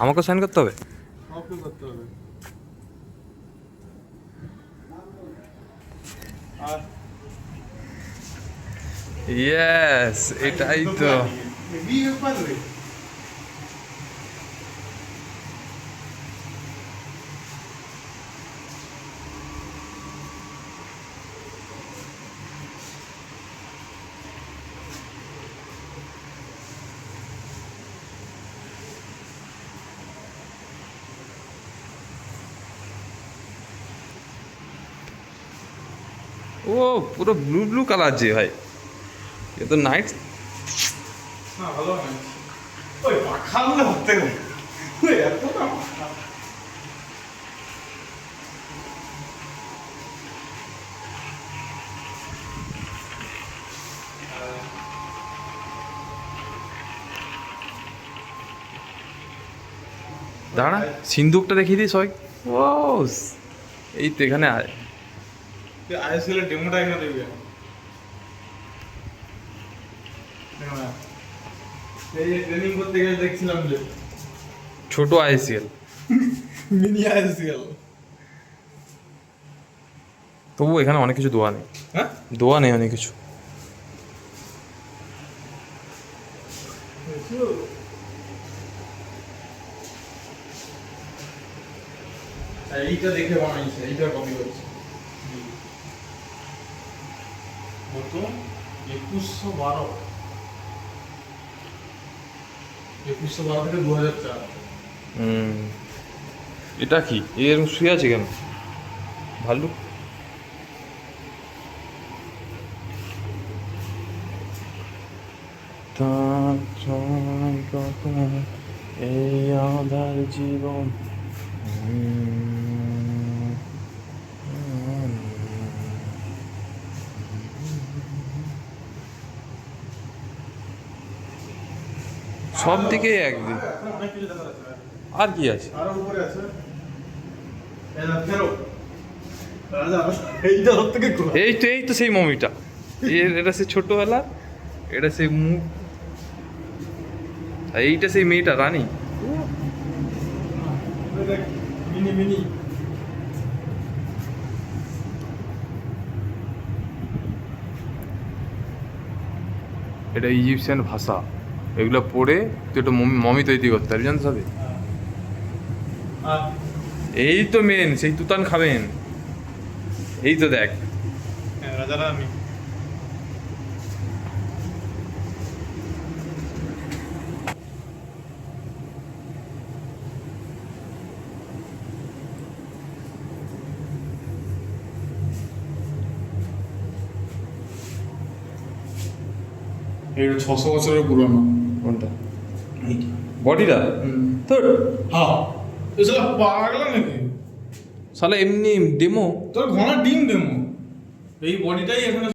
আমাকে সাইন করতে হবে? আমাকে করতে হবে। আর ইয়েস, এটাই তো। বিয়ে পারবে। ও পুরো ব্লু ব্লু কালার যে ভাই, এ তো নাইট। না ভালো না। ওই পাখা না হতে গেলে ওই এত না পাখা। দাঁড়া, সিন্দুকটা দেখিয়ে দিই সবাই। ও এই তো এখানে আয়। আইএসএল এর ডেমোটা এখানে দেখবে। এই ট্রেনিং করতে গিয়ে দেখছিলাম যে ছোট আইসিএল। Mini ISL. তবু এখানে অনেক কিছু দোয়া নেই। হ্যাঁ দোয়া নেই অনেক কিছু। এইটা দেখে বানাইছে, এইটা কপি করছে। কত 2112 2112 থেকে 2004। এটা কি এর শুয়ে আছে কেন? ভাল্লুক। এই আধার জীবন। সব দিকে একদিন। অনেক কিছু দেখা যাচ্ছে। আর কি আছে? আরো উপরে আছে। এই না ফেরো। রাজা এইটা ওর থেকে খোলা। এই তো সেই মমিটা। এটা সেই ছোটবেলা, এটা সেই মুখ, আর এইটা সেই মেয়েটা রানী। দেখ মিনি মিনি। এটা ইজিপশিয়ান ভাষা, এগুলো পড়ে তুই একটা মমি তৈরি করতে পারবি, জানিস সাথে। আর এই তো মেন সেই তুতান খাবেন। এই তো দেখ, রাজা রানী। এটা 600 বছরের পুরনো। কোনটা? এইটা বডিটা তো হ্যাঁ এসব পাগলা নাকি? সালা এমনি ডেমো। তোর ঘোড়া ডিম দেবো এই বডিটাই এখানে